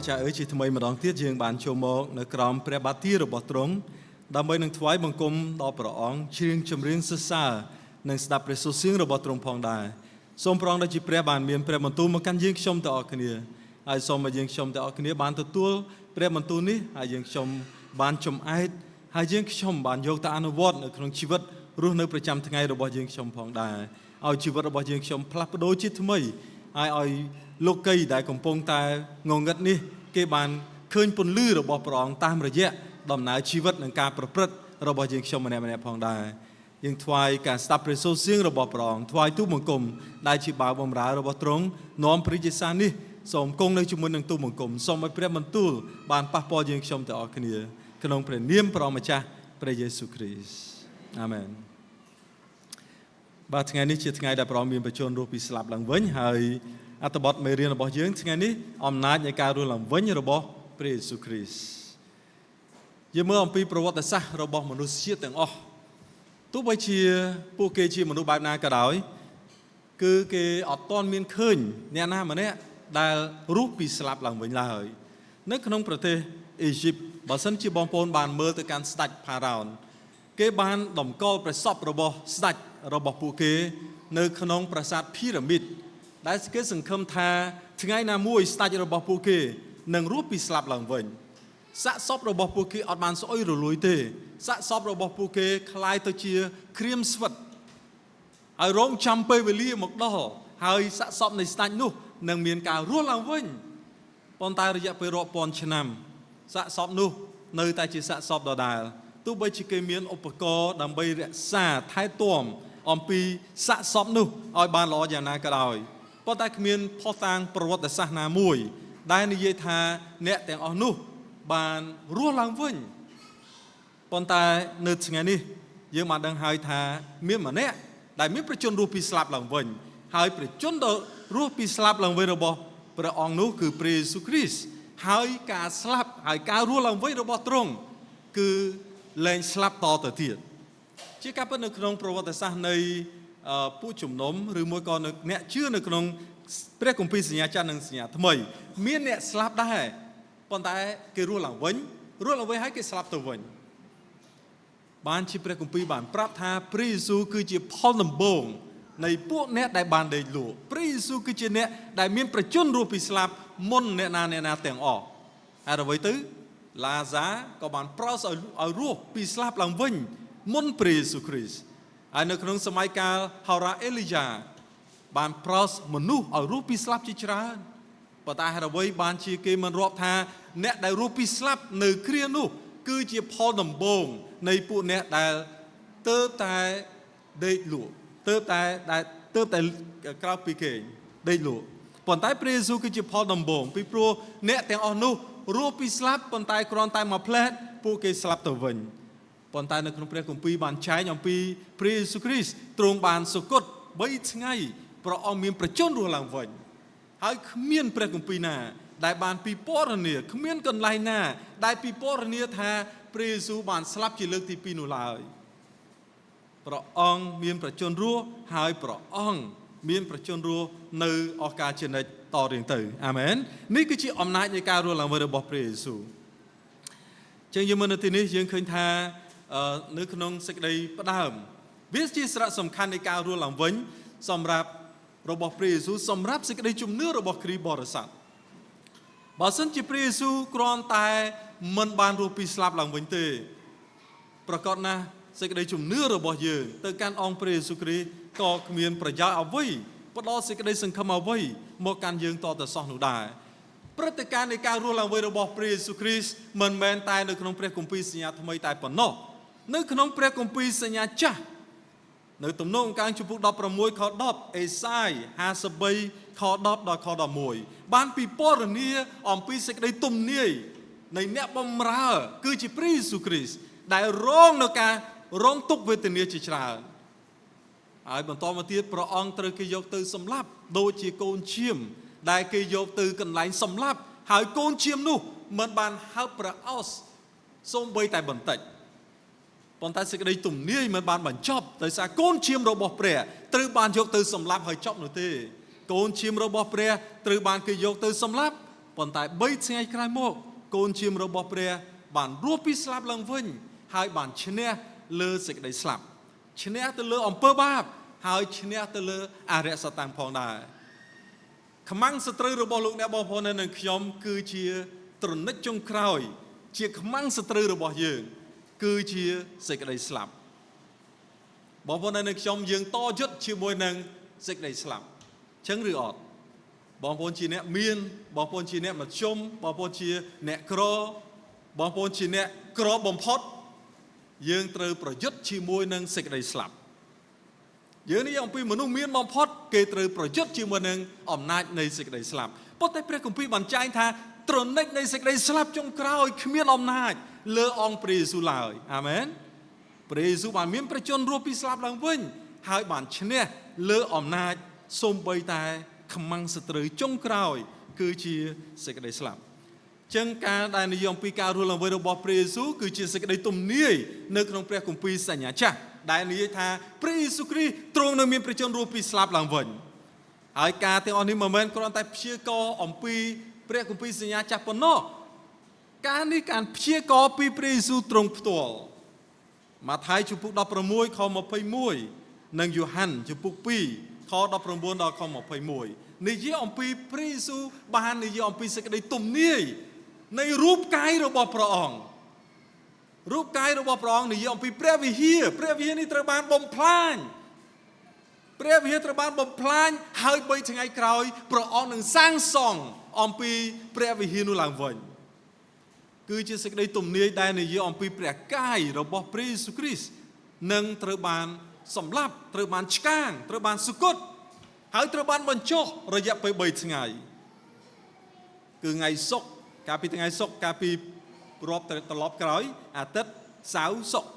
ចាស់អើយជាថ្មីម្ដងទៀតយើងបានចូលមកនៅក្រោមព្រះបាទទីរបស់ទ្រង់ដើម្បីនឹងថ្វាយបង្គំដល់ព្រះអង្គជ្រៀងចម្រៀងសរសើរនិងស្ដាប់ព្រះសូរសៀងរបស់ទ្រង់ផងដែរសូមព្រះអង្គដែលជាព្រះបានមានព្រះបន្ទូលមកកាន់យើងខ្ញុំទាំងអស់គ្នាហើយសូមឲ្យយើងខ្ញុំទាំងអស់គ្នាបានទទួលព្រះបន្ទូលនេះហើយយើងខ្ញុំបានចំអែតហើយយើងខ្ញុំបានយកទៅអនុវត្តនៅក្នុងជីវិតរស់នៅប្រចាំថ្ងៃរបស់យើងខ្ញុំផងដែរឲ្យជីវិតរបស់យើងខ្ញុំផ្លាស់ប្ដូរជាថ្មីហើយឲ្យលោកីដែលកំពុងតែងងឹតនេះគេបានឃើញពន្លឺរបស់ព្រះអង្គតាមរយៈដំណើរជីវិតនិងការប្រព្រឹត្តរបស់យើងខ្ញុំម្នាក់ៗផងដែរយើងថ្វាយការស្ដាប់ព្រះសូរសៀងរបស់ព្រះអង្គថ្វាយទូលបង្គំដែលជាបាវបម្រើរបស់ទ្រង់នាំព្រះយេសានេះសូមគង់នៅជាមួយនឹងទូលបង្គំសូមឲ្យព្រះបន្ទូលបានប៉ះពាល់យើងខ្ញុំទាំងអស់គ្នាក្នុងព្រះនាមព្រះម្ចាស់ព្រះយេស៊ូវគ្រីស្ទអាមែនបាទថ្ងៃនេះជាថ្ងៃដែលព្រះអង្គមានបញ្ជូនរស់ពីស្លាប់ឡើងវិញហើយអត្ថបទមេរៀនរបស់យើងថ្ងៃនេះអំណាចនៃការរស់ឡើងវិញរបស់ព្រះយេស៊ូវគ្រីស្ទយើងមើលអំពីប្រវត្តិសាស្ត្ររបស់មនុស្សជាតិទាំងអស់ទោះបីជាពួកគេជាមនុស្សបែបណាក៏ដោយគឺគេអត់ទាន់មានឃើញអ្នកណាម្នាក់ដែលរស់ពីស្លាប់ឡើងវិញឡើយនៅក្នុងប្រទេសអេស៊ីបបើសិនជាបងប្អូនបានមើលទៅកាន់ស្ដេចផារ៉ោនគេបានតម្កល់ព្រះសពរបស់ស្ដេចរបស់ពួកគេនៅក្នុងប្រាសាទភីរ៉ាមីតដែលគេសង្ឃឹមថាថ្ងៃណាមួយស្ដេចរបស់ពួកគេនឹងរស់ពីស្លាប់ឡើងវិញសាកសពរបស់ពួកគេអត់បានស្អុយរលួយទេសាកសពរបស់ពួកគេคล้ายទៅជាក្រៀមស្វិតហើយរងចាំពេលវេលាមកដល់ហើយសាកសពនៃស្ដេចនោះនឹងមានការរស់ឡើងវិញប៉ុន្តែរយៈពេលរាប់ពាន់ឆ្នាំសាកសពនោះនៅតែជាសាកសពដដែលទោះបីជាគេមានឧបករណ៍ដើម្បីរក្សាថែទាំអំពីសាកសពនោះឲ្យបានល្អយ៉ាងណាក៏ដោយប៉ុន្តែគ្មានភស្តុតាងប្រវត្តិសាស្ត្រណាមួយដែលនិយាយថាអ្នកទាំងអស់នោះបានរស់ឡើងវិញប៉ុន្តែនៅថ្ងៃនេះយើងបានដឹងហើយថាមានម្នាក់ដែលមានប្រជញ្ញរស់ពីស្លាប់ឡើងវិញហើយប្រជញ្ញដល់រស់ពីស្លាប់ឡើងវិញរបស់ព្រះអង្គនោះគឺព្រះយេស៊ូវគ្រីស្ទហើយការស្លាប់ហើយការរស់ឡើងវិញរបស់ទ្រង់គឺលែងស្លាប់តទៅទៀតជាការពិតនៅក្នុងប្រវត្តិសាស្ត្រនៃពួកជំនុំឬមួយក៏អ្នកជឿនៅក្នុងព្រះគម្ពីរសញ្ញាចាស់និងសញ្ញាថ្មីមានអ្នកស្លាប់ដែរប៉ុន្តែគេរស់ឡើងវិញហើយគេស្លាប់ទៅវិញបានជាព្រះគម្ពីរបានប្រាប់ថាព្រះយេស៊ូវគឺជាផលដំបូងនៃពួកអ្នកដែលបានដេកលក់ព្រះយេស៊ូវគឺជាអ្នកដែលមានប្រជញ្ញរស់ពីស្លាប់មុនអ្នកណាទាំងអស់ហើយអ្វីទៅឡាហ្សាក៏បានប្រោសឲ្យរស់ពីស្លាប់ឡើងវិញមុនព្រះយេស៊ូវគ្រីស្ទហើយនៅក្នុងសម័យកាលហោរ៉ាអេលីយ៉ាបានប្រោសមនុស្សឲ្យរស់ពីស្លាប់ជាច្រើនប៉ុន្តែអ្វីបានជាគេមិនរាប់ថាអ្នកដែលរស់ពីស្លាប់នៅគ្រានោះគឺជាផលដំបូងនៃពួកអ្នកដែលទើបតែដេកលក់ទើបតែក្រោកពីគេដេកលក់ប៉ុន្តែព្រះយេស៊ូវគឺជាផលដំបូងពីព្រោះអ្នកទាំងអស់នោះរស់ពីស្លាប់ប៉ុន្តែគ្រាន់តែមកផ្លែតពួកគេស្លាប់ទៅវិញប៉ុន្តែនៅក្នុងព្រះគម្ពីរបានចែងអំពីព្រះយេស៊ូវគ្រីស្ទទ្រង់បានសុគត3ថ្ងៃព្រះអង្គមានប្រជញ្ញរស់ឡើងវិញហើយគ្មានព្រះគម្ពីរណាដែលបានពិពណ៌នាគ្មានកន្លែងណាដែលពិពណ៌នាថាព្រះយេស៊ូវបានស្លាប់ជាលើកទី2នោះឡើយព្រះអង្គមានប្រជញ្ញរស់ហើយព្រះអង្គមានប្រជញ្ញរស់នៅឱកាសជានិច្ចតរៀងទៅអាមែននេះគឺជាអំណាចនៃការរស់ឡើងវិញរបស់ព្រះយេស៊ូវចឹងយើងមើលនៅទីនេះយើងឃើញថានៅក្នុងសេចក្តីផ្ដើមវាជាសារៈសំខាន់នៃការរស់ឡើងវិញសម្រាប់របស់ព្រះយេស៊ូវសម្រាប់សេចក្តីជំនឿរបស់គ្រីស្ទបរិស័ទបើសិនជាព្រះយេស៊ូវគ្រាន់តែមិនបានរស់ពីស្លាប់ឡើងវិញទេប្រកបណាស់សេចក្តីជំនឿរបស់យើងទៅកាន់អង្គព្រះយេស៊ូវគ្រីស្ទក៏គ្មានប្រយោជន៍អ្វីផ្ដល់សេចក្តីសង្ឃឹមអ្វីមកកាន់យើងតទៅសោះនោះដែរព្រឹត្តិការណ៍នៃការរស់ឡើងវិញរបស់ព្រះយេស៊ូវគ្រីស្ទមិនមែនតែនៅក្នុងព្រះគម្ពីរសញ្ញាថ្មីតែប៉ុណ្ណោះនៅក្នុងព្រះគម្ពីរសញ្ញាចាស់នៅទំនុកអង្គជំពូក16ខ10អេសាយ53ខ10ដល់ខ11បានពិពណ៌នាអំពីសេចក្តីទំនាយនៃអ្នកបម្រើគឺជាព្រះយេស៊ូវគ្រីស្ទដែលរងនៅការរងទុក្ខវេទនាជាច្រើនហើយបន្តមកទៀតព្រះអង្គត្រូវគេយកទៅសម្លាប់ដូចជាកូនឈាមដែលគេយកទៅកន្លែងសម្លាប់ហើយកូនឈាមនោះមិនបានហើបប្រអោសសូម្បីតែបន្តិចប៉ុន្តែសេចក្តីទំនាយមិនបានបញ្ចប់ដោយសារកូនឈាមរបស់ព្រះត្រូវបានយកទៅសម្លាប់ហើយចប់នោះទេកូនឈាមរបស់ព្រះត្រូវបានគេយកទៅសម្លាប់ ប៉ុន្តែ3ថ្ងៃក្រោយមកកូនជាមរបស់ព្រះបានរស់ពីស្លាប់ឡើងវិញហើយបានឈ្នះលើសេចក្តីស្លាប់ឈ្នះទៅលើអំពើបាបហើយឈ្នះទៅលើអរិយសតាំងផងដែរខ្មាំងសត្រូវរបស់លោកអ្នកបងប្អូននៅនឹងខ្ញុំគឺជាត្រនិចចុងក្រោយជាខ្មាំងសត្រូវរបស់យើងគឺជាសេចក្តីស្លាប់បងប្អូននៅនឹងខ្ញុំយើងតយុទ្ធជាមួយនឹងសេចក្តីស្លាប់ចឹងឬអត់បងប្អូនជាអ្នកមានបងប្អូនជាអ្នកមធ្យមបងប្អូនជាអ្នកក្របងប្អូនជាអ្នកក្របំផុតយើងត្រូវប្រយុទ្ធជាមួយនឹងសេចក្តីស្លាប់យើងនេះអំពីមនុស្សមានបំផុតគេត្រូវប្រយុទ្ធជាមួយនឹងអំណាចនៃសេចក្តីស្លាប់ប៉ុន្តែព្រះគម្ពីរបានចែងថាត្រនិចនៃសេចក្តីស្លាប់ចុងក្រោយគ្មានអំណាចលើអង្គព្រះយេស៊ូវឡើយអាមែនព្រះយេស៊ូវបានមានព្រះជន្មរស់ពីស្លាប់ឡើងវិញហើយបានឈ្នះលើអំណាចសូម្បីតែខ្មាំងសត្រូវចុងក្រោយគឺជាសេចក្តីស្លាប់ចឹងការដែលនិយាយអំពីការរស់ឡើងវិញរបស់ព្រះយេស៊ូវគឺជាសេចក្តីទំនាយនៅក្នុងព្រះគម្ពីរសញ្ញាចាស់ដែលនិយាយថាព្រះយេស៊ូវគ្រីស្ទទ្រង់នៅមានព្រះជន្មរស់ពីស្លាប់ឡើងវិញហើយការទាំងអស់នេះមិនមែនគ្រាន់តែព្យាករណ៍អំពីព្រះគម្ពីរសញ្ញាចាស់ប៉ុណ្ណោះការនេះការព្យាករណ៍ពីព្រះយេស៊ូវទ្រង់ផ្ទាល់ម៉ាថាយជំពូក16ខ21និងយ៉ូហានជំពូក2ខ19ដល់ខ21និយាយអំពីព្រះយេស៊ូវបាននិយាយអំពីសេចក្តីទំនាយនៃរូបកាយរបស់ព្រះអង្គរូបកាយរបស់ព្រះអង្គនិយាយអំពីព្រះវិហារនេះត្រូវបានបំផ្លាញព្រះវិហារត្រូវបានបំផ្លាញហើយ3ថ្ងៃក្រោយព្រះអង្គនឹងសាងសង់អំពីព្រះវិហារនោះឡើងវិញគឺជាសេចក្តីទំនាយដែលនិយាយអំពីព្រះកាយរបស់ព្រះយេស៊ូវគ្រីស្ទនឹងត្រូវបានសម្លាប់ត្រូវបានឆ្កាងត្រូវបានសុគតហើយត្រូវបានបញ្ចុះរយៈពេល3ថ្ងៃគឺថ្ងៃសុក្រកាលពីថ្ងៃសុក្រកាលពីរាប់ត្រឡប់ក្រោយអាទិត្យសៅរ៍សុក្រ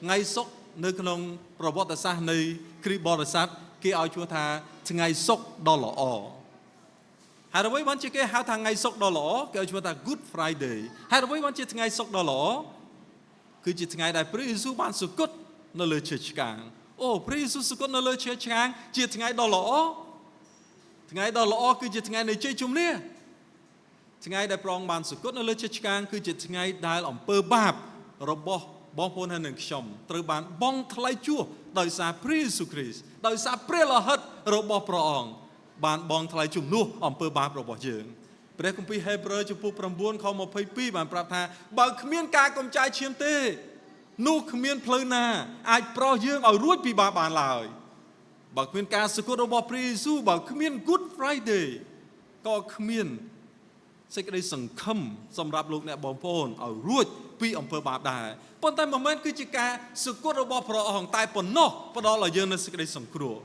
ថ្ងៃសុក្រនៅក្នុងប្រវត្តិសាស្ត្រនៃគ្រិស្តបរិស័ទគេឲ្យឈ្មោះថាថ្ងៃសុក្រដ៏ល្អហើយអ្វីបានជាគេហៅថាថ្ងៃសុក្រដ៏ល្អគេឲ្យឈ្មោះថា Good Friday ហើយអ្វីបានជាថ្ងៃសុក្រដ៏ល្អគឺជាថ្ងៃដែលព្រះយេស៊ូវបានសុគតនៅលើឈើឆ្កាងអូព្រះយេស៊ូវសុគតនៅលើឈើឆ្កាងជាថ្ងៃដ៏ល្អថ្ងៃដ៏ល្អគឺជាថ្ងៃនៃជ័យជំនះថ្ងៃដែលព្រះអង្គបានសុគតនៅលើឈើឆ្កាងគឺជាថ្ងៃដែលអំពើបាបរបស់បងប្អូនហើយនឹងខ្ញុំត្រូវបានបង់ថ្លៃជួសដោយសារព្រះយេស៊ូវគ្រីស្ទដោយសារព្រះលោហិតរបស់ព្រះអង្គបានបង់ថ្លៃជំនួសអំពើបាបរបស់យើងព្រះគម្ពីរហេព្រើរជំពូក9ខ22បានប្រាប់ថាបើគ្មានការកំចាយឈាមទេនោះគ្មានផ្លូវណាអាចប្រោសយើងឲ្យរួចពីបាបបានឡើយបើគ្មានការសុគតរបស់ព្រះយេស៊ូវបើគ្មាន Good Friday ក៏គ្មានសេចក្តីសង្ឃឹមសម្រាប់លោកអ្នកបងប្អូនឲ្យរួចពីអំពើបាបដែរប៉ុន្តែមិនមែនគឺជាការសុគតរបស់ព្រះអង្គតែប៉ុណ្ណោះផ្ដល់ឲ្យយើងនូវសេចក្តីសង្គ្រោះ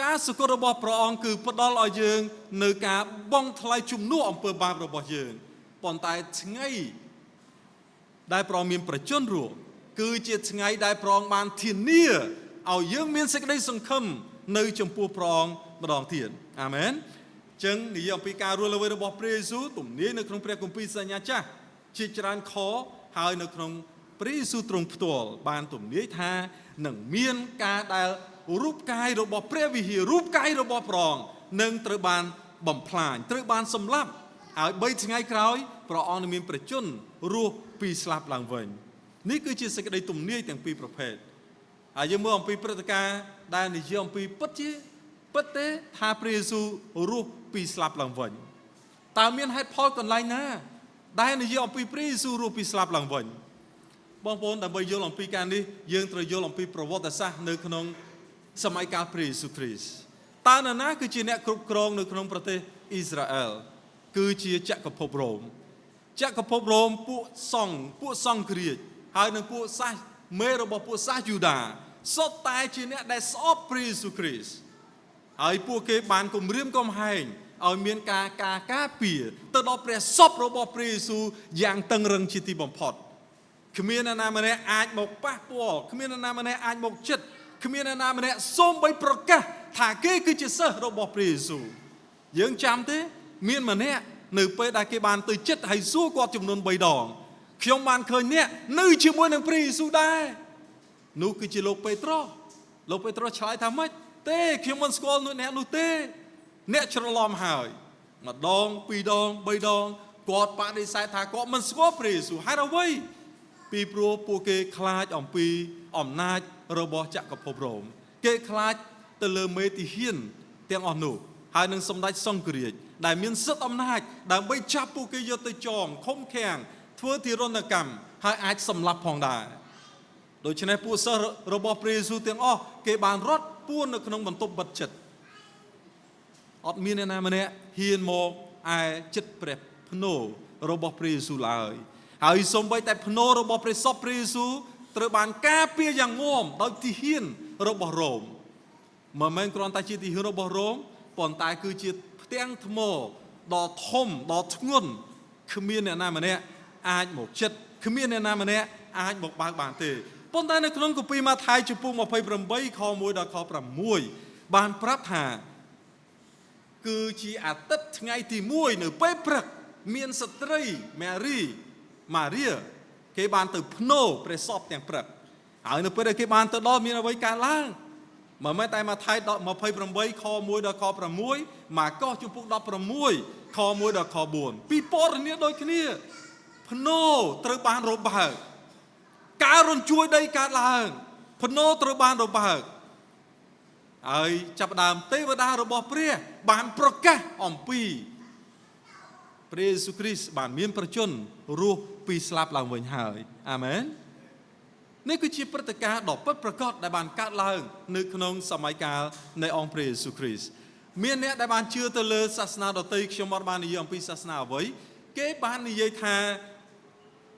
ការសុគតរបស់ព្រះអង្គគឺផ្ដល់ឲ្យយើងនៅការបង់ថ្លៃជំនួសអំពើបាបរបស់យើងប៉ុន្តែថ្ងៃដែលព្រះអង្គមានប្រជញ្ញរស់គឺជាថ្ងៃដែលព្រះអង្គបានធានាឲ្យយើងមានសេចក្តីសង្ឃឹមនៅចំពោះព្រះអង្គម្ដងទៀតអាមែនចឹងនិយាយអំពីការរស់ឡើងវិញរបស់ព្រះយេស៊ូវទំនាយនៅក្នុងព្រះគម្ពីរសញ្ញាចាស់ជាច្រើនខហើយនៅក្នុងព្រះយេស៊ូវទ្រង់ផ្ទាល់បានទំនាយថានឹងមានការដែលរូបកាយរបស់ព្រះវិហាររូបកាយរបស់ព្រះអង្គនឹងត្រូវបានបំផ្លាញត្រូវបានសម្លាប់ហើយ3ថ្ងៃក្រោយព្រះអង្គនឹងមានប្រជញ្ញរស់ពីស្លាប់ឡើងវិញនេះគឺជាសេចក្តីទំនាយទាំងពីរប្រភេទហើយយើងមើលអំពីព្រឹត្តិការណ៍ដែលនិយាយអំពីពិតទេថាព្រះយេស៊ូវរស់ពីស្លាប់ឡើងវិញតើមានហេតុផលកន្លែងណាដែលនិយាយអំពីព្រះយេស៊ូវរស់ពីស្លាប់ឡើងវិញបងប្អូនដើម្បីយល់អំពីការនេះយើងត្រូវយល់អំពីប្រវត្តិសាស្ត្រនៅក្នុងសម័យកាលព្រះយេស៊ូវគ្រីស្ទតើនរណាគឺជាអ្នកគ្រប់គ្រងនៅក្នុងប្រទេសអ៊ីស្រាអែលគឺជាចក្រភពរ៉ូមពួកសង្ឃរាជហើយនិងពួកសាសមេរបស់ពួកសាសយូដាសុទ្ធតែជាអ្នកដែលស្អប់ព្រះយេស៊ូវគ្រីស្ទហើយពួកគេបានគំរាមកំហែងឲ្យមានការការពារទៅដល់ព្រះសពរបស់ព្រះយេស៊ូវយ៉ាងតឹងរឹងជាទីបំផុតគ្មាននរណាម្នាក់អាចមកប៉ះពាល់គ្មាននរណាម្នាក់អាចមកជិតគ្មាននរណាម្នាក់សូម្បីប្រកាសថាគេគឺជាសិស្សរបស់ព្រះយេស៊ូវយើងចាំទេមានម្នាក់នៅពេលដែលគេបានទៅជិតហើយសួរគាត់ចំនួន3ដងខ្ញុំបានឃើញអ្នកនៅជាមួយនឹងព្រះយេស៊ូវដែរនោះគឺជាលោកពេត្រុសឆ្លើយថាម៉េចទេខ្ញុំមិនស្គាល់អ្នកនោះទេអ្នកច្រឡំហើយ ម្ដងពីរដងបីដងគាត់បដិសេធថាគាត់មិនស្គាល់ព្រះយេស៊ូវហេតុអ្វីពីព្រោះពួកគេខ្លាចអំពីអំណាចរបស់ចក្រភពរ៉ូមគេខ្លាចទៅលើមេទីហ៊ានទាំងអស់នោះហើយនឹងសម្ដេចសង្ឃរាជដែលមានសិទ្ធិអំណាចដើម្បីចាប់ពួកគេយកទៅចងឃុំឃាំងធ្វើទារុណកម្មហើយអាចសម្លាប់ផងដែរដូច្នេះពួកសិស្សរបស់ព្រះយេស៊ូវទាំងអស់គេបានរត់ពួននៅក្នុងបន្ទប់បិទជិតអត់មានអ្នកណាម្នាក់ហ៊ានមកឯចិត្តព្រះភ្នោរបស់ព្រះយេស៊ូវឡើយហើយសូម្បីតែភ្នោរបស់ព្រះសពព្រះយេស៊ូវត្រូវបានការពារយ៉ាងងាប់ដោយទីហ៊ានរបស់រ៉ូមមិនមែនគ្រាន់តែជាទីហ៊ានរបស់រ៉ូមប៉ុន្តែគឺជាផ្ទាំងថ្មដ៏ធំដ៏ធ្ងន់គ្មានអ្នកណាម្នាក់អាចមកចិត្តគ្មានអ្នកណាម្នាក់អាចមកបើកបានទេប៉ុន្តែនៅក្នុងគម្ពីរម៉ាថាយជំពូក28ខ1ដល់ខ6បានប្រាប់ថាគឺជាអាទិត្យថ្ងៃទី1នៅពេលព្រឹកមានស្ត្រីម៉ារីគេបានទៅភ្នោព្រះសពទាំងព្រឹកហើយនៅពេលដែលគេបានទៅដល់មានអ្វីកើតឡើងមិនមែនតែម៉ាថាយ28ខ1ដល់ខ6ម៉ាកុសជំពូក16ខ1ដល់ខ4ពីពរនាដូចគ្នាភ្នោត្រូវបានរបើកការរញ្ជួយដីកើតឡើងភ្នោត្រូវបានរបើកហើយចាប់ដើមទេវតារបស់ព្រះបានប្រកាសអំពីព្រះយេស៊ូវគ្រីស្ទបានមានប្រជញ្ញរស់ពីស្លាប់ឡើងវិញហើយអាមែននេះគឺជាព្រឹត្តិការណ៍ដ៏ពិតប្រាកដដែលបានកើតឡើងនៅក្នុងសម័យកាលនៃអង្គព្រះយេស៊ូវគ្រីស្ទមានអ្នកដែលបានជឿទៅលើសាសនាដទៃខ្ញុំអត់បាននិយាយអំពីសាសនាអ្វីគេបាននិយាយថា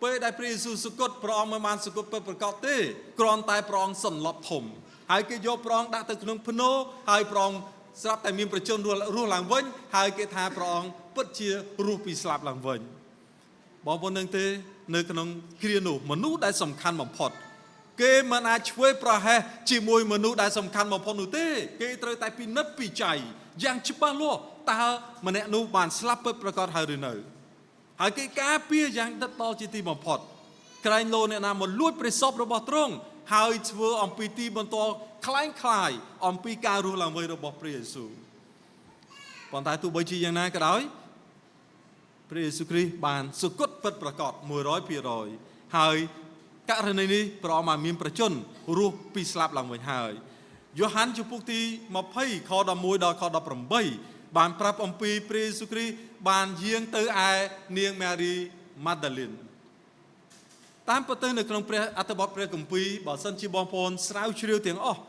ពេលដែលព្រះយេស៊ូវសុគតព្រះអង្គមិនបានសុគតពិតប្រាកដទេគ្រាន់តែព្រះអង្គសន្លប់ធំហើយគេយកព្រះអង្គដាក់ទៅក្នុងភ្នោហើយព្រះអង្គស្រាប់តែមានប្រជញ្ញរស់ឡើងវិញហើយគេថាព្រះអង្គពិតជារស់ពីស្លាប់ឡើងវិញបងប្អូននឹងទេនៅក្នុងគ្រានោះមនុស្សដែលសំខាន់បំផុតគេមិនអាចឆ្វេងប្រហែសជាមួយមនុស្សដែលសំខាន់បំផុតនោះទេគេត្រូវតែពិនិត្យពិច័យយ៉ាងច្បាស់លាស់តើម្នាក់នោះបានស្លាប់ពិតប្រាកដហើយឬនៅហើយគេការពារយ៉ាងដិតដល់ជាទីបំផុតក្រែងលោអ្នកណាមកលួចព្រះសពរបស់ទ្រង់ហើយធ្វើអំពីទីបន្ទាល់คล้ายអំពីការរស់ឡើងវិញរបស់ព្រះយេស៊ូវប៉ុន្តែទោះបីជាយ៉ាងណាក៏ដោយព្រះយេស៊ូវគ្រីស្ទបានសុគតពិតប្រាកដ 100% ហើយករណីនេះព្រះអង្គបានមានប្រជញ្ញរស់ពីស្លាប់ឡើងវិញហើយយ៉ូហានជំពូកទី20ខ11ដល់ខ18បានប្រាប់អំពីព្រះយេស៊ូវគ្រីស្ទបានយាងទៅឯនាងម៉ារីម៉ាដាលេនតាមពិតទៅនៅក្នុងព្រះអត្ថបទព្រះគម្ពីរបើសិនជាបងប្អូនស្រាវជ្រាវទាំងអស់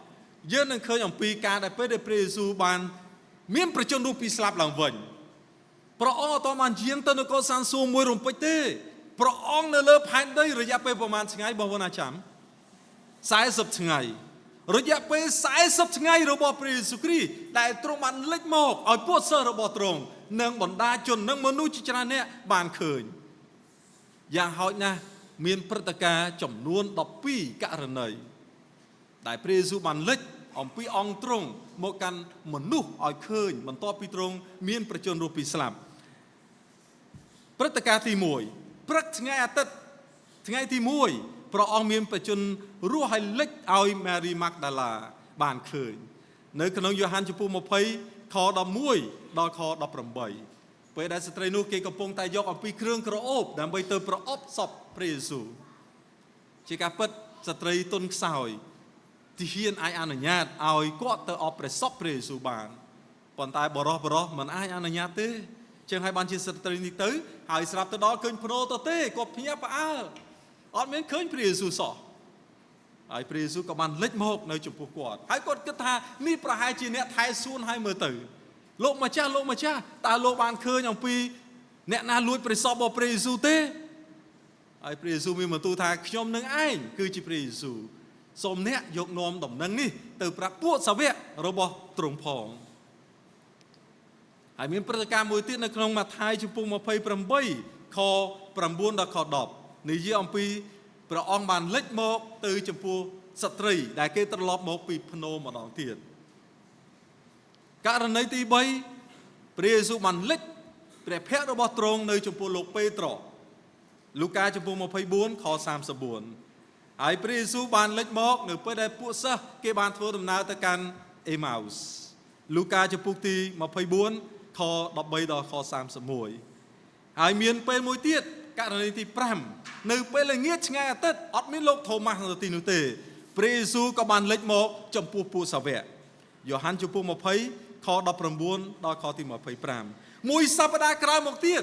យើងនឹងឃើញអំពីការដែលពេលដែលព្រះយេស៊ូវបានមានប្រជញ្ញរស់ពីស្លាប់ឡើងវិញព្រះអង្គអត់បានយាងទៅនគរសានសួគ៌មួយរំពេចទេព្រះអង្គនៅលើផែនដីរយៈពេលប្រហែលថ្ងៃបងប្អូនអាចចាំ40ថ្ងៃរយៈពេល40ថ្ងៃរបស់ព្រះយេស៊ូវគ្រីស្ទដែលទ្រង់បានលេចមកឲ្យពួកសិស្សរបស់ទ្រង់និងបណ្ដាជននិងមនុស្សជាច្រើនអ្នកបានឃើញយ៉ាងហោចណាស់មានព្រឹត្តិការណ៍ចំនួន12ករណីដែលព្រះយេស៊ូវបានលេចអំពីអង្គទ្រង់មកកាន់មនុស្សឲ្យឃើញបន្ទាប់ពីទ្រង់មានប្រជញ្ញរស់ពីស្លាប់ព្រឹត្តិការណ៍ទី1ព្រឹកថ្ងៃអាទិត្យថ្ងៃទី1ព្រះអង្គមានប្រជញ្ញរស់ឲ្យលេចឲ្យម៉ារីម៉ាក់ដាឡាបានឃើញនៅក្នុងយ៉ូហានជំពូក20ខ11ដល់ខ18ពេលដែលស្ត្រីនោះគេកំពុងតែយកអំពីគ្រឿងក្រអូបដើម្បីទៅប្រអប់សពព្រះយេស៊ូវជាការពិតស្ត្រីទុនខ្សោយទីហ៊ានអាចអនុញ្ញាតឲ្យគាត់ទៅអបព្រះសពព្រះយេស៊ូវបានប៉ុន្តែបរិសុទ្ធមិនអាចអនុញ្ញាតទេចឹងហើយបានជាស្ត្រីនេះទៅហើយស្រាប់ទៅដល់ឃើញភ្នោទៅទេគាត់ភ្ញាក់ផ្អើលអត់មានឃើញព្រះយេស៊ូវសោះហើយព្រះយេស៊ូវក៏បានលេចមកនៅចំពោះគាត់ហើយគាត់គិតថានេះប្រហែលជាអ្នកថែសួនឲ្យមើលទៅលោកម្ចាស់តើលោកបានឃើញអំពីអ្នកណាលួចព្រះសពរបស់ព្រះយេស៊ូវទេហើយព្រះយេស៊ូវមានបន្ទូលថាខ្ញុំនឹងឯងគឺជាព្រះយេស៊ូវសូមអ្នកយកនាំដំណឹងនេះទៅប្រាប់ពួកសាវករបស់ទ្រង់ផងហើយមានព្រឹត្តិការណ៍មួយទៀតនៅក្នុងម៉ាថាយជំពូក28ខ9ដល់ខ10និយាយអំពីព្រះអង្គបានលេចមកទៅចំពោះស្ត្រីដែលគេត្រឡប់មកពីភ្នោម្ដងទៀតករណីទី3ព្រះយេស៊ូវបានលេចព្រះភ័ក្ត្ររបស់ទ្រង់នៅចំពោះលោកពេត្រុសលូកាជំពូក24ខ34ហើយព្រះយេស៊ូវបានលេចមកនៅពេលដែលពួកសិស្សគេបានធ្វើដំណើរទៅកាន់អេម៉ាវសលូកាជំពូកទី24ខ ខ13ដល់ខ31ហើយមានពេលមួយទៀតករណីទី5នៅពេលល្ងាចឆ្ងាយអាទិត្យអត់មានលោកថូម៉ាស់នៅទីនោះទេព្រះយេស៊ូវក៏បានលេចមកចំពោះពួកសាវកយ៉ូហានជំពូក20ខ19ដល់ខទី25មួយសប្តាហ៍ក្រោយមកទៀត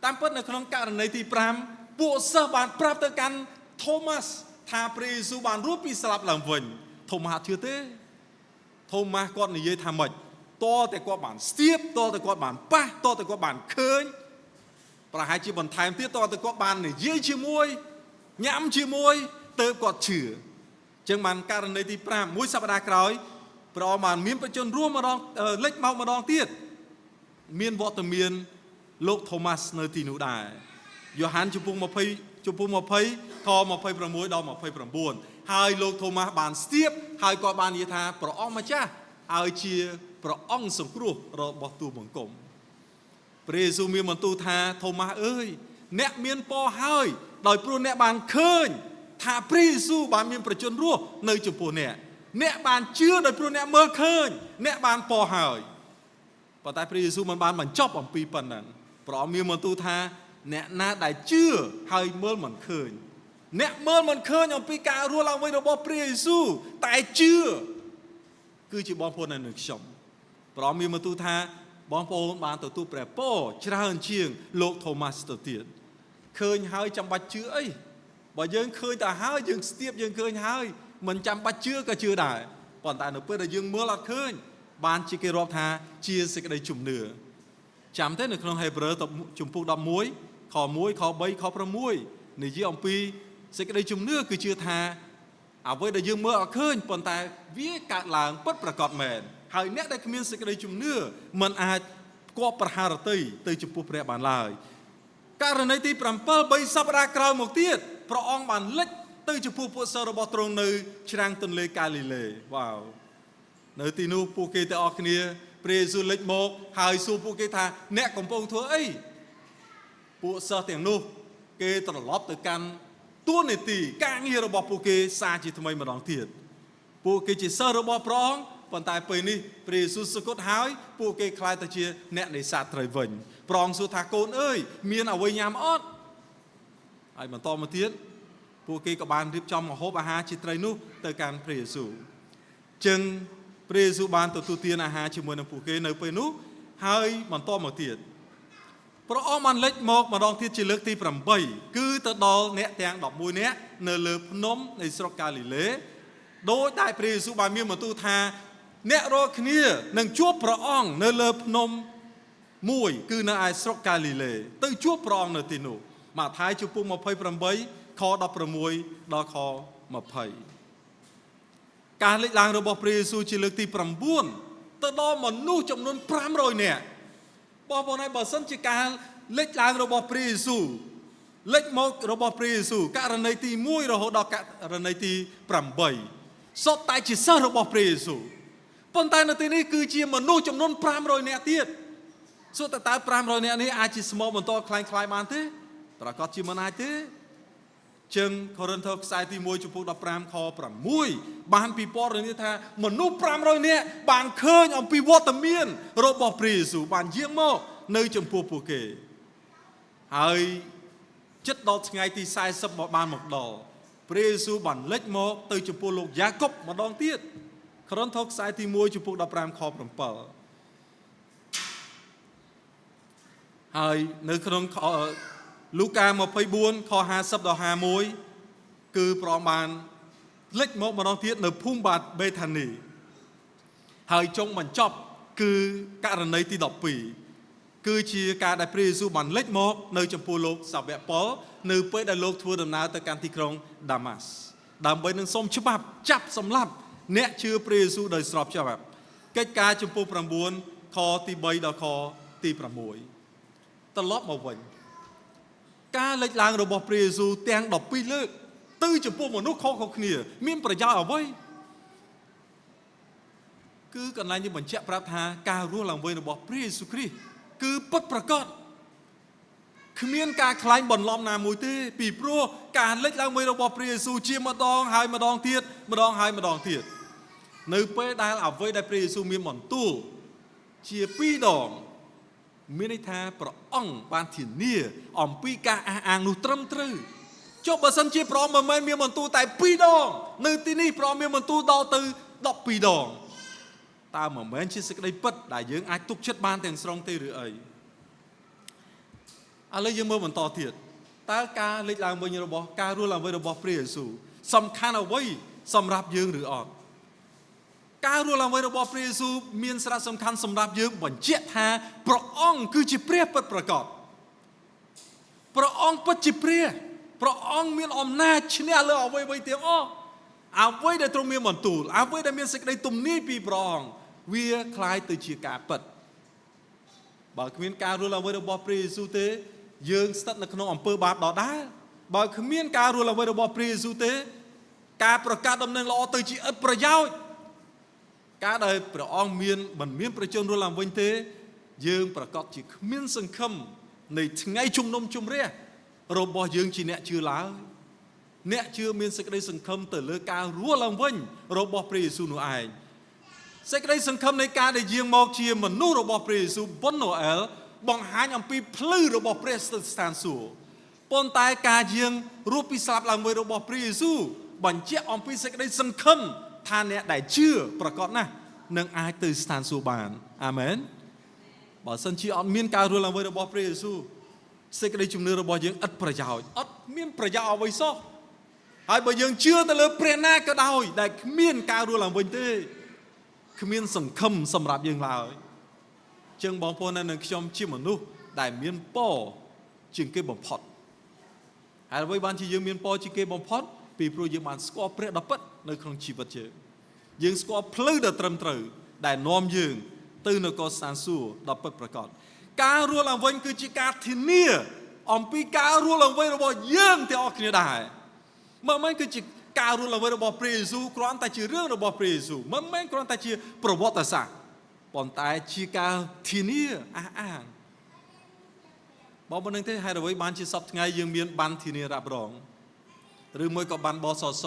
តាមពិតនៅក្នុងករណីទី5ពួកសិស្សបានប្រាប់ទៅកាន់ថូម៉ាស់ថាព្រះយេស៊ូវបានរស់ពីស្លាប់ឡើងវិញថូម៉ាស់អត់ជឿទេថូម៉ាស់គាត់និយាយថាម៉េចតើតែគាត់បានស្ទាបតើតែគាត់បានប៉ះតើតែគាត់បានឃើញប្រហែលជាបន្ថែមទៀតតើតែគាត់បាននិយាយជាមួយញ៉ាំជាមួយទៅគាត់ជឿចឹងបានករណីទី5មួយសប្តាហ៍ក្រោយព្រះអង្គបានមានបច្ចុប្បន្នរួមម្ដងលេចមកម្ដងទៀតមានវត្តមានលោកថូម៉ាស់នៅទីនោះដែរយ៉ូហានជំពូក20ខ26ដល់29ហើយលោកថូម៉ាស់បានស្ទាបហើយក៏បាននិយាយថាព្រះអង្គម្ចាស់ឲ្យជាព្រះអង្គសង្គ្រោះរបស់ទូបង្គំព្រះយេស៊ូវមានបន្ទូលថាថូម៉ាស់អើយអ្នកមានពរហើយដោយព្រោះអ្នកបានឃើញថាព្រះយេស៊ូវបានមានប្រជញ្ញរស់នៅចំពោះអ្នកបានជឿដោយព្រោះអ្នកមើលឃើញអ្នកបានពរហើយប៉ុន្តែព្រះយេស៊ូវមិនបានបញ្ចប់អំពីប៉ុណ្ណឹងព្រះអង្គមានបន្ទូលថាអ្នកណាដែលជឿហើយមើលមិនឃើញអ្នកមើលមិនឃើញអំពីការរស់ឡើងវិញរបស់ព្រះយេស៊ូវតែជឿគឺជាបងប្អូននៅនឹងខ្ញុំព្រះអង្គមានបន្ទូលថាបងប្អូនបានទទួលព្រះពរច្រើនជាងលោកថូម៉ាស់ទៅទៀតឃើញហើយចាំបាច់ជឿអីបើយើងឃើញតែហើយយើងស្ទាបយើងឃើញហើយមិនចាំបាច់ជឿក៏ជឿដែរប៉ុន្តែនៅពេលដែលយើងមើលអត់ឃើញបានជាគេរាប់ថាជាសេចក្តីជំនឿចាំទេនៅក្នុងហេព្រើរជំពូក11ខ1ខ3ខ6និយាយអំពីសេចក្តីជំនឿគឺជឿថាអ្វីដែលយើងមើលអត់ឃើញប៉ុន្តែវាកើតឡើងពិតប្រាកដមែនហើយអ្នកដែលគ្មានសេចក្តីជំនឿមិនអាចគប់ប្រហារតីទៅចំពោះព្រះបានឡើយករណីទី7 3សប្តាហ៍ក្រោយមកទៀតព្រះអង្គបានលេចទៅចំពោះពួកសិស្សរបស់ទ្រង់នៅច្រាំងទន្លេកាលីលេវ៉ាវនៅទីនោះពួកគេទាំងអស់គ្នាព្រះយេស៊ូវលេចមកហើយសួរពួកគេថាអ្នកកំពុងធ្វើអីពួកសិស្សទាំងនោះគេត្រឡប់ទៅកាន់ទួនាទីការងាររបស់ពួកគេសារជាថ្មីម្ដងទៀតពួកគេជាសិស្សរបស់ព្រះអង្គប៉ុន្តែពេលនេះព្រះយេស៊ូវសគត់ហើយពួកគេខ្លាយទៅជាអ្នកនេសាទត្រីវិញព្រះអង្គសួរថាកូនអើយមានអ្វីញ៉ាំអត់ហើយបន្តមកទៀតពួកគេក៏បានរៀបចំម្ហូបអាហារជាត្រីនោះទៅកាន់ព្រះយេស៊ូវចឹងព្រះយេស៊ូវបានទទួលទានអាហារជាមួយនឹងពួកគេនៅពេលនោះហើយបន្តមកទៀតព្រះអង្គបានលេចមកម្ដងទៀតជាលើកទី8គឺទៅដល់អ្នកទាំង11នាក់នៅលើភ្នំនៃស្រុកកាលីលេដោយតែព្រះយេស៊ូវបានមានបន្ទូលថាអ្នករាល់គ្នានឹងជួបព្រះអង្គនៅលើភ្នំមួយគឺនៅឯស្រុកកាលីលេទៅជួបព្រះអង្គនៅទីនោះម៉ាថាយជំពូក28ខ16ដល់ខ20ការលេចឡើងរបស់ព្រះយេស៊ូវជាលើកទី9ទៅដល់មនុស្សចំនួន500នាក់បងប្អូនហើយបើសិនជាការលេចឡើងរបស់ព្រះយេស៊ូវលេចមករបស់ព្រះយេស៊ូវករណីទី1រហូតដល់ករណីទី8សុទ្ធតែជាសិស្សរបស់ព្រះយេស៊ូវប៉ុន្តែនៅទីនេះគឺជាមនុស្សចំនួន500នាក់ទៀតសួរតើ500នាក់នេះអាចជាស្មោបន្តคล้ายៗបានទេប្រកាសជាមិនអាចទេចឹងកូរិនថូសខ្សែទី1ចំពោះ15ខ6បានពិពណ៌នាថាមនុស្ស500នាក់បានឃើញអំពីវត្តមានរបស់ព្រះយេស៊ូវបានយាងមកនៅចំពោះពួកគេហើយចិត្តដល់ថ្ងៃទី40មកបានមកដល់ព្រះយេស៊ូវបានលេចមកទៅចំពោះលោកយ៉ាកុបម្ដងទៀតកូរិនថូសខ្សែទី1ចំពោះ15ខ7ហើយនៅក្នុងលូកា24ខ50ដល់51គឺព្រះអង្គបានលេចមកម្ដងទៀតនៅភូមិបាតបេថានីហើយចុងបញ្ចប់គឺករណីទី12គឺជាការដែលព្រះយេស៊ូវបានលេចមកនៅចំពោះលោកសាវកប៉ុលនៅពេលដែលលោកធ្វើដំណើរទៅកាន់ទីក្រុងដាម៉ាស់ដើម្បីនឹងសុំច្បាប់ចាប់សម្លាប់អ្នកជឿព្រះយេស៊ូវដោយស្របច្បាប់កិច្ចការចំពោះ9ខទី3ដល់ខទី6ត្រឡប់មកវិញការលេចឡើងរបស់ព្រះយេស៊ូវទាំង12លើកទៅចំពោះមនុស្សខុសៗគ្នាមានប្រយោជន៍អ្វីគឺកន្លែងនេះបញ្ជាក់ប្រាប់ថាការរស់ឡើងវិញរបស់ព្រះយេស៊ូវគ្រីស្ទគឺពិតប្រាកដគ្មានការខ្លែងបន្លំណាមួយទេពីព្រោះការលេចឡើងវិញរបស់ព្រះយេស៊ូវជាម្ដងហើយម្ដងទៀតម្ដងហើយម្ដងទៀតនៅពេលដែលអ្វីដែលព្រះយេស៊ូវមានបន្ទូលជា2ដង មានន័យថាព្រះអង្គបានធានាអំពីការអះអាងនោះត្រឹមត្រូវចុះបើសិនជាព្រះអង្គមិនមែនមានបន្ទូលតែ2 ដងនៅទីនេះព្រះអង្គមានបន្ទូលដល់ទៅ12 ដងតើមិនមែនជាសេចក្តីពិតដែលយើងអាចទុកចិត្តបានទាំងស្រុងទេឬអីឥឡូវយើងមើលបន្តទៀតតើការលេចឡើងវិញរបស់ការរស់ឡើងវិញរបស់ព្រះយេស៊ូវសំខាន់អ្វីសម្រាប់យើងឬអត់ការរស់ឡើងវិញរបស់ព្រះយេស៊ូវមានសារៈសំខាន់សម្រាប់យើងបញ្ជាក់ថាព្រះអង្គគឺជាព្រះពិតប្រាកដព្រះអង្គពិតជាព្រះអង្គមានអំណាចឈ្នះលើអ្វីៗទាំងអស់អ្វីដែលទ្រង់មានបន្ទូលអ្វីដែលមានសេចក្តីទំនាយពីព្រះអង្គវាคล้ายទៅជាការពិតបើគ្មានការរស់ឡើងវិញរបស់ព្រះយេស៊ូវទេយើងស្ថិតនៅក្នុងអំពើបាបដដែលបើគ្មានការរស់ឡើងវិញរបស់ព្រះយេស៊ូវទេការប្រកាសដំណឹងល្អទៅជាឥតប្រយោជន៍ការដែលព្រះអង្គមិនមានប្រជញ្ញរស់ឡើងវិញទេយើងប្រកាសជាគ្មានសង្ឃឹមនៃថ្ងៃជំនុំជម្រះរបស់យើងជាអ្នកជឿឡើយអ្នកជឿមានសេចក្តីសង្ឃឹមទៅលើការរស់ឡើងវិញរបស់ព្រះយេស៊ូវនោះឯងសេចក្តីសង្ឃឹមនៃការដែលយើងមកជាមនុស្សរបស់ព្រះយេស៊ូវបុណ្យណូអែលបង្ហាញអំពីភ្លឺរបស់ព្រះស្ថានសួគ៌ប៉ុន្តែការយើងរស់ពីស្លាប់ឡើងវិញរបស់ព្រះយេស៊ូវបញ្ជាក់អំពីសេចក្តីសង្ឃឹមថាអ្នកដែលជឿប្រកបណាស់នឹងអាចទៅស្ថានសួគ៌បានអាមែនបើសិនជាអត់មានការរស់ឡើងវិញរបស់ព្រះយេស៊ូវសេចក្តីជំនឿរបស់យើងឥតប្រយោជន៍អត់មានប្រយោជន៍អ្វីសោះហើយបើយើងជឿទៅលើព្រះណាក៏ដោយដែលគ្មានការរស់ឡើងវិញទេគ្មានសង្ឃឹមសម្រាប់យើងឡើយចឹងបងប្អូននៅខ្ញុំជាមនុស្សដែលមានពរជាងគេបំផុតហើយអ្វីបានជាយើងមានពរជាងគេបំផុតពីព្រោះយើងបានស្គាល់ព្រះដ៏ពិតនៅក្នុងជីវិតយើងស្គាល់ផ្លូវដ៏ត្រឹមត្រូវដែលនាំយើងទៅនគរស្ថានសួគ៌ដ៏ពិតប្រាកដការរស់ឡើងវិញគឺជាការធានាអំពីការរស់ឡើងវិញរបស់យើងទាំងអស់គ្នាដែរមិនមែនគឺជាការរស់ឡើងវិញរបស់ព្រះយេស៊ូវគ្រាន់តែជារឿងរបស់ព្រះយេស៊ូវមិនមែនគ្រាន់តែជាប្រវត្តិសាស្ត្រប៉ុន្តែជាការធានាអះអាងបងប្អូននឹងទេហេតុអ្វីបានជាសពថ្ងៃយើងមានបានធានារ៉ាប់រងឬមួយក៏បានបសស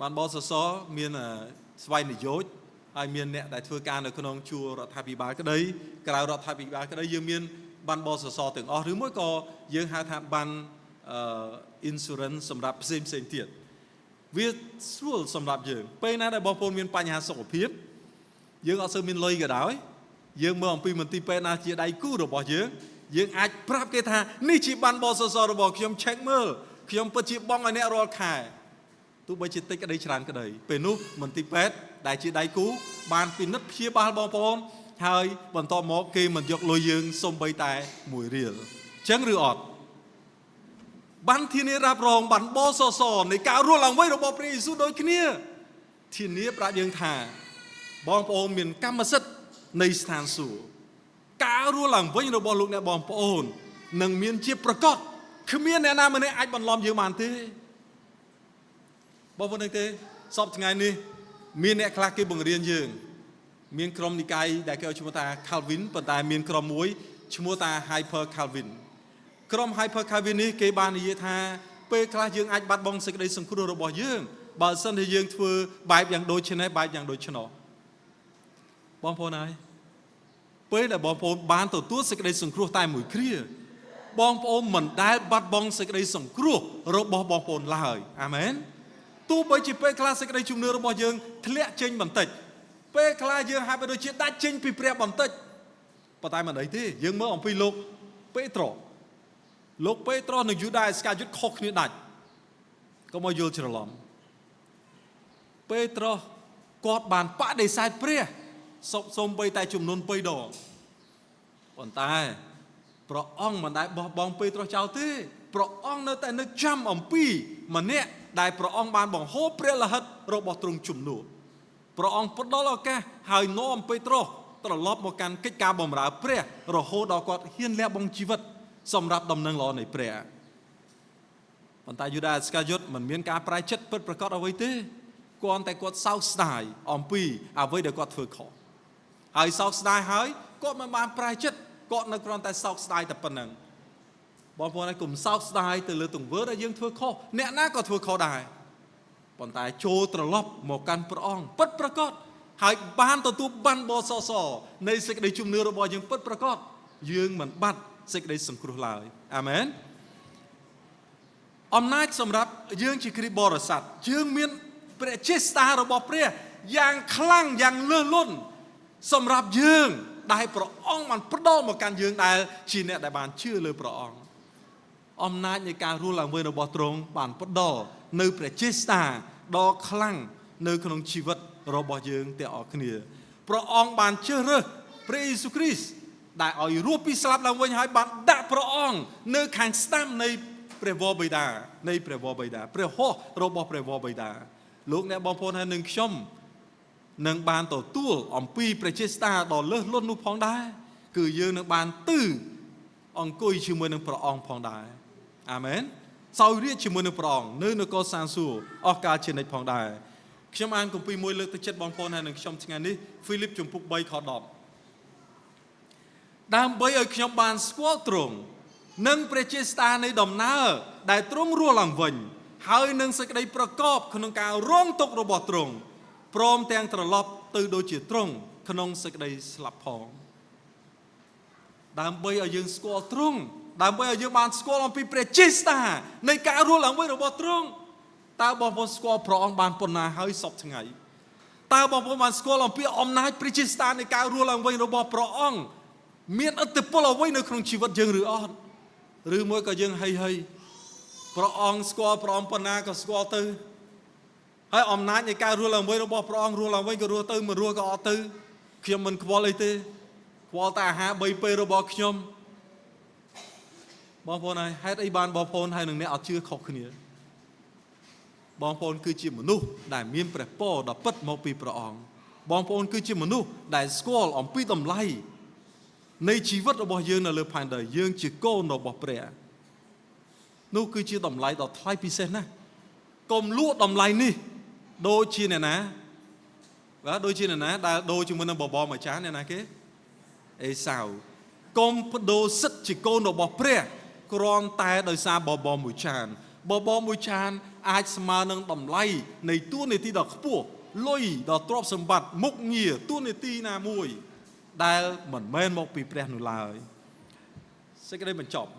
បានបសសមានស្វ័យនយោជន៍ហើយមានអ្នកដែលធ្វើការនៅក្នុងជួររដ្ឋាភិបាលក្តីក្រៅរដ្ឋាភិបាលក្តីយើងមានបានបសសទាំងអស់ឬមួយក៏យើងហៅថាបានinsurance សម្រាប់ផ្សេងទៀតវាស្រួលសម្រាប់យើងពេលណាដែលបងប្អូនមានបញ្ហាសុខភាពយើងអត់សូវមានលុយក៏ដោយយើងមើលអំពីមន្ទីរពេទ្យណាជាដៃគូរបស់យើងអាចប្រាប់គេថានេះជាបានបសសរបស់ខ្ញុំឆែកមើលខ្ញុំពិតជាបង់ឲ្យអ្នករាល់ខែទោះបីជាតិចក្តីច្រើនក្តីពេលនោះមន្ទីរពេទ្យដែលជាដៃគូបានពិនិត្យព្យាបាលបងប្អូនហើយបន្តមកគេមិនយកលុយយើងសូម្បីតែ1រៀលអញ្ចឹងឬអត់បានធានារ៉ាប់រងបានបសសនៃការរស់ឡើងវិញរបស់ព្រះយេស៊ូវដូចគ្នាធានាប្រាប់យើងថាបងប្អូនមានកម្មសិទ្ធិនៃស្ថានសួគ៌ការរស់ឡើងវិញរបស់លោកអ្នកបងប្អូននឹងមានជាប្រកបគ្មានអ្នកណាម្នាក់អាចបន្លំយើងបានទេបងប្អូនដឹងទេសពថ្ងៃនេះមានអ្នកខ្លះគេបង្រៀនយើងមានក្រុមនិកាយដែលគេឲ្យឈ្មោះថា Calvin ប៉ុន្តែមានក្រុមមួយឈ្មោះថា Hyper Calvin ក្រុម Hyper Calvin នេះគេបាននិយាយថាពេលខ្លះយើងអាចបាត់បង់សេចក្តីសង្គ្រោះរបស់យើងបើមិនតែយើងធ្វើបែបយ៉ាងដូចនេះបែបយ៉ាងដូចនោះបងប្អូនហើយពេលដែលបងប្អូនបានទទួលសេចក្តីសង្គ្រោះតែមួយគ្រាបងប្អូនមិនដែលបាត់បង់សេចក្តីសង្គ្រោះរបស់បងប្អូនឡើយអាមែនទោះបីជាពេលខ្លះសេចក្តីជំនឿរបស់យើងធ្លាក់ចេញបន្តិចពេលខ្លះយើងហាក់បីដូចជាដាច់ចេញពីព្រះបន្តិចប៉ុន្តែមិនអីទេយើងមើលអំពីលោកពេត្រុសនិងយូដាអេស្កាយុតខុសគ្នាដាច់កុំឲ្យយល់ច្រឡំពេត្រុសគាត់បានបដិសេធព្រះសូម្បីតែចំនួន2 ដងប៉ុន្តែព្រះអង្គមិនដែលបោះបង់ពេត្រុសចោលទេព្រះអង្គនៅតែនឹកចាំអំពីម្នាក់ដែលព្រះអង្គបានបង្ហូរព្រះលិខិតរបស់ទ្រង់ជំនួសព្រះអង្គផ្ដល់ឱកាសហើយនាំពេត្រុសត្រឡប់មកកាន់កិច្ចការបម្រើព្រះរហូតដល់គាត់ហ៊ានលះបង់ជីវិតសម្រាប់ដំណឹងល្អនៃព្រះប៉ុន្តែយូដាអេស្កាយុតមិនមានការប្រែចិត្តពិតប្រាកដអ្វីទេគ្រាន់តែគាត់សោកស្ដាយអំពីអ្វីដែលគាត់ធ្វើខុសហើយសោកស្ដាយហើយគាត់មិនបានប្រែចិត្តគាត់នៅគ្រាន់តែសោកស្ដាយតែប៉ុណ្្នឹងបងប្អូនហើយកុំសោកស្ដាយទៅលើទង្វើដែលយើងធ្វើខុសអ្នកណាក៏ធ្វើខុសដែរប៉ុន្តែចូលត្រឡប់មកកាន់ព្រះអង្គពិតប្រាកដហើយបានទទួលបានបសសនៃសេចក្តីជំនឿរបស់យើងពិតប្រាកដ dương mình bắt sẽ đây sừng cửu lại amen ông nãy sầm rập dương chỉ kêu bò sạt dương miênเปรเจสตาระบบเปรอย่างคลั่งอย่างเลื่อนล้นสำหรับยืงได้พระองค์มันพระดอมาการยืงได้ชีเนี่ยได้บานชื่อเลยพระองค์อำนาจในการรู้หลังเวรบตรงบานพระดอในเปรเจสตาดอคลั่งในขนมชีวิตระบบยืงแต่ออกเนี่ยพระองค์บานเชื่อเรื่องพระเยซูคริสต์ได้เอารูปพิสลับหลังเวรให้บานด่าพระองค์ในขังสตัมในเปรวอบิดาในเปรวอบิดาเปรวอระบบเปรวอบิดาลูกเนี่ยบางคนให้หนึ่งชมหนึ่งบานต่อตู้อมปีประเจสตาต่อเลิศล้นนุพองได้คือยืนหนึ่งบานตื้อองกุยชิมวยหนึ่งพระองค์พองได้อาเมนสาวเรียกชิมวยหนึ่งพระองค์เนื้อหนึ่งก็สานสู่ออกการเชิญในพองได้ชมอันกุปีมวยเลือกตะเจ็ดบางคนให้หนึ่งชมที่งานนี้ฟิลิปจุมพุกใบขอดอกดามใบเอาชมบานสควอตรงหนึ่งประเจสตาในดอมนาได้ตรงรัวหลังวันហើយនឹងសេចក្តីប្រកបក្នុងការរងទុក្ខរបស់ទ្រង់ព្រមទាំងត្រឡប់ទៅដូចជាទ្រង់ក្នុងសេចក្តីស្លាប់ផងដើម្បីឲ្យយើងស្គាល់ទ្រង់ដើម្បីឲ្យយើងបានស្គាល់អំពីព្រះចេស្តានៃការរស់ឡើងវិញរបស់ទ្រង់តើបងប្អូនស្គាល់ព្រះអង្គបានប៉ុណ្ណាហើយសពថ្ងៃតើបងប្អូនបានស្គាល់អំពីអំណាចព្រះចេស្តានៃការរស់ឡើងវិញរបស់ព្រះអង្គមានឥទ្ធិពលអ្វីនៅក្នុងជីវិតយើងឬអត់ឬមួយក៏យើងហីព្រះអង្គស្គាល់ព្រះអង្គប៉ុណ្ណាក៏ស្គាល់ទៅហើយអំណាចនៃការរស់ឡើងវិញរបស់ព្រះអង្គរស់ឡើងវិញក៏រស់ទៅមិនរស់ក៏អត់ទៅខ្ញុំមិនខ្វល់អីទេខ្វល់តែអាហារ3ពេលរបស់ខ្ញុំបងប្អូនហើយហេតុអីបានបងប្អូនហើយនឹងអ្នកអត់ជឿខុសគ្នាបងប្អូនគឺជាមនុស្សដែលមានព្រះពរដ៏ពិតមកពីព្រះអង្គបងប្អូនគឺជាមនុស្សដែលស្គាល់អំពីតម្លៃនៃជីវិតរបស់យើងនៅលើផែនដីយើងជាកូនរបស់ព្រះនោះគឺជាតម្លៃដ៏ថ្លៃពិសេសណាស់កុំលក់តម្លៃនេះដូចជាអ្នកណាបាទដូចជាអ្នកណាដែលដូរជាមួយនឹងបបរមួយចានអ្នកណាគេអេសាវកុំបដូរសិទ្ធិជាកូនរបស់ព្រះគ្រាន់តែដោយសារបបរមួយចានបបរមួយចានអាចស្មើនឹងតម្លៃនៃតួនាទីដ៏ខ្ពស់លុយដ៏ទ្រព្យសម្បត្តិមុខងារតួនាទីណាមួយដែលមិនមែនមកពីព្រះនោះឡើយសេចក្តីបញ្ចប់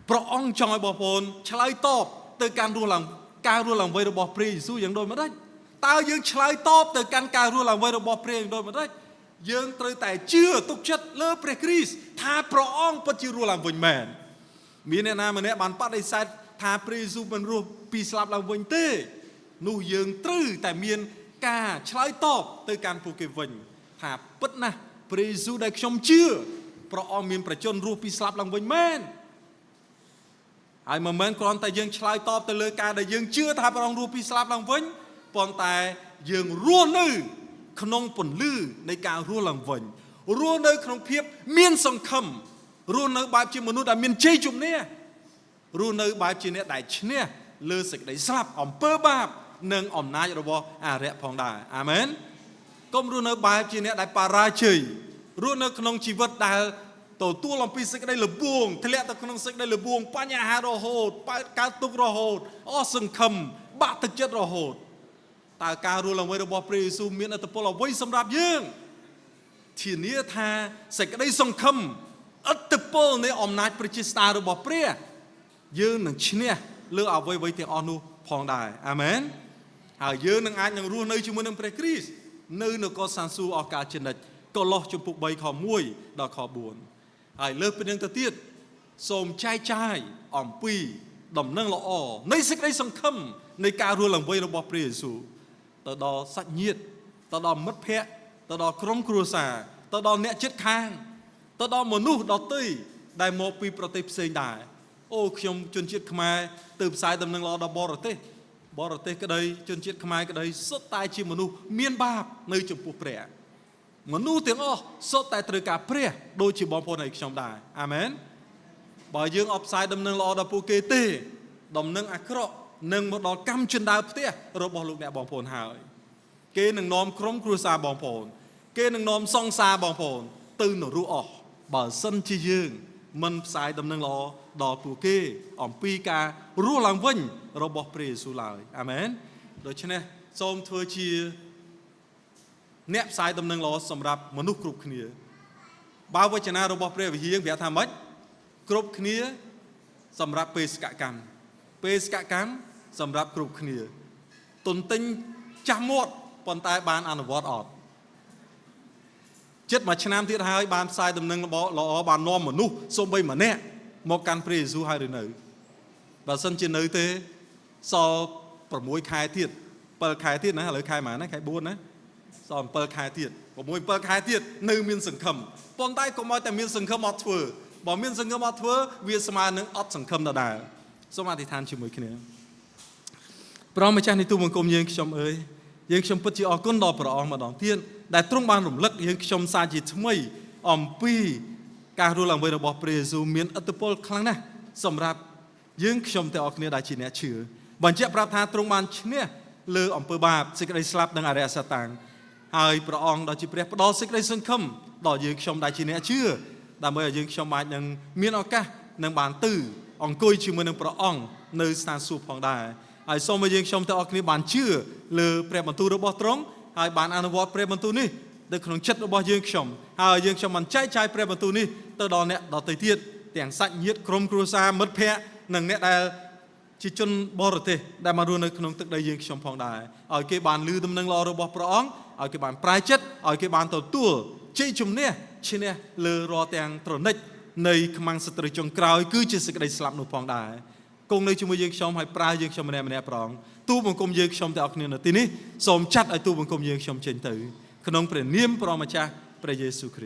ព្រះអង្គចង់ឲ្យបងប្អូនឆ្លើយតបទៅការរស់ឡើងវិញរបស់ព្រះយេស៊ូវយ៉ាងដូចម្តេចតើយើងឆ្លើយតបទៅកាន់ការរស់ឡើងវិញរបស់ព្រះយ៉ាងដូចម្តេចយើងត្រូវតែជឿទុកចិត្តលើព្រះគ្រីស្ទថាព្រះអង្គពិតជារស់ឡើងវិញមែនមានអ្នកណាម្នាក់បានបដិសេធថាព្រះយេស៊ូវមិនរស់ពីស្លាប់ឡើងវិញទេនោះយើងត្រូវតែមានការឆ្លើយតបទៅកាន់ពួកគេវិញថាពិតណាស់ព្រះយេស៊ូវដែលខ្ញុំជឿព្រះអង្គមានប្រជញ្ញរស់ពីស្លាប់ឡើងវិញមែនហើយមិនមែនគ្រាន់តែយើងឆ្លើយតបទៅលើការដែលយើងជឿថាព្រះអង្គរស់ពីស្លាប់ឡើងវិញប៉ុន្តែយើងរស់នៅក្នុងពន្លឺនៃការរស់ឡើងវិញរស់នៅក្នុងភាពមានសង្ឃឹមរស់នៅបែបជាមនុស្សដែលមានជ័យជំនះរស់នៅបែបជាអ្នកដែលឈ្នះលើសេចក្តីស្លាប់អំពើបាបនិងអំណាចរបស់អារក្សផងដែរអាមែនកុំរស់នៅបែបជាអ្នកដែលបរាជ័យរស់នៅក្នុងជីវិតដែលទទួលអំពីសេចក្តីល្បួងធ្លាក់ទៅក្នុងសេចក្តីល្បួងបញ្ហារហូតកើតទុក្ខរហូតអស់សង្ឃឹមបាក់ទឹកចិត្តរហូតតើការរស់ឡើងវិញរបស់ព្រះយេស៊ូវមានឥទ្ធិពលអ្វីសម្រាប់យើងធានាថាសេចក្តីសង្ឃឹមឥទ្ធិពលនៃអំណាចព្រះជាស្តារបស់ព្រះយើងនឹងឈ្នះលើអ្វីៗទាំងអស់នោះផងដែរអាមែនហើយយើងនឹងអាចនឹងរស់នៅជាមួយនឹងព្រះគ្រីស្ទនៅនគរសានសួគ៌អស់កលជានិច្ចកូឡូសជំពូក3ខ1ដល់ខ4ហើយលើសពីនេះទៅទៀតសូមចែកចាយអំពីដំណឹងល្អនៃសេចក្តីសង្ឃឹមនៃការរស់ឡើងវិញរបស់ព្រះយេស៊ូវទៅដល់សាច់ញាតិទៅដល់មិត្តភ័ក្តិទៅដល់ក្រុមគ្រួសារទៅដល់អ្នកជិតខាងទៅដល់មនុស្សដទៃដែលមកពីប្រទេសផ្សេងដែរអូខ្ញុំជនជាតិខ្មែរទៅផ្សាយដំណឹងល្អដល់បរទេសក្តីជនជាតិខ្មែរក្តីសុទ្ធតែជាមនុស្សមានបាបនៅចំពោះព្រះមនុស្សទាំងអស់សុទ្ធតែត្រូវការព្រះដូចជាបងប្អូនឯខ្ញុំដែរអាមែនបើយើងអបផ្សាយដំណឹងល្អដល់ពួកគេទេដំណឹងអាក្រក់នឹងមកដល់កម្មចិន្តាផ្ទះរបស់លោកអ្នកបងប្អូនហើយគេនឹងនាំក្រុមគ្រួសារបងប្អូនគេនឹងនាំសង្សារបងប្អូនទៅនរកអស់បើសិនជាយើងមិនផ្សាយដំណឹងល្អដល់ពួកគេអំពីការរស់ឡើងវិញរបស់ព្រះយេស៊ូវឡើយអាមែនដូច្នេះសូមធ្វើជាអ្នកផ្សាយដំណឹងល្អសម្រាប់មនុស្សគ្រប់គ្នា bao vây chân rồi bỏ pre về hiếng vẽ tham mất cướp khía sầm rạp pê ska cam sầm rạp cướp khía tuần tinh chăm một còn tai bàn ăn vót ọt chết mà chân nam tiết hai bàn sai tầm nâng bỏ lọ bàn nom mà nu xôm bay mà nè một căn pre du hai đứa nữ và sân trên nơi thế soประมวยคายเทียดเปิดคายเทียดนะหรือคายหมานะคายบุญนะสอนเปิดคายเทียดประมวยเปิดคายเทียดนึกมีนสังคมปนใต้ก็มาแต่มีนสังคมอดเฟือบอกมีนสังคมอดเฟือเวียสมานึงอดสังคมดาสมาธิทานชิมวยขึ้นเนี่ยพระองค์ไม่ใช่ในตัวมังกรยังชมยังชมปัจจัยอกุนดอพระองค์มาดองเทียนแต่ตรงบานหลุมลึกยังชมซาจิตทำไมอมปีการรู้หลังเวลาบอกเปรซูมีนอัตโปลครั้งนะสำหรับยังชมแต่ออกเนี่ยได้ชีเนี่ยเชื่อบัญชีประธานตรงมันเนี่ยเลืออำเภอบาปสิกได้สลับดังอะไรสตางหายพระองค์ดอจิเปรียบดอสิกได้สังคมดอยืงชมได้ชีเนี่ยเชื่อแต่เมื่อยืงชมมาอย่างมีนออกะนังบานตื้อองกุยชื่อมือนังพระองค์ในสถานสูบของได้หายส่งมายืงชมแต่ออกนี้บานเชื่อเลือเปรียบบรรทุระบบตรงหายบานอนุวัตเปรียบบรรทุนี่เด็กขนมชัดระบบยืงชมหายยืงชมมันใจเปรียบบรรทุนี่ตัวดอเนี่ยดอเทียดแต่งสัญญ์ครมครูซามัดแพะนังเนี่ยได้จิจนบริเตได้มาดูในขนมตึกได้ยิงชมพองได้เอาเก็บบานลือตำแหน่งรอระบบพระองค์เอาเก็บบานปลายเจ็ดเอาเก็บบานตัวชี้จุ่มเนี่ยชี้เนี่ยเลือรอแตงตรนิกในขมังสตรีจงกล่าวคือจิตสกได้สลับหนุพองได้กงในจุ่มยิงชมให้ปลายยิงชมเนี่ยพระองค์ตู้บังคมยิงชมแต่ออกเนี่ยทีนี้สมชัดไอ้ตู้บังคมยิงชมเจนตือขนมเปลี่ยนเนียมพระองค์มาจ้าพระเยซูคริสต์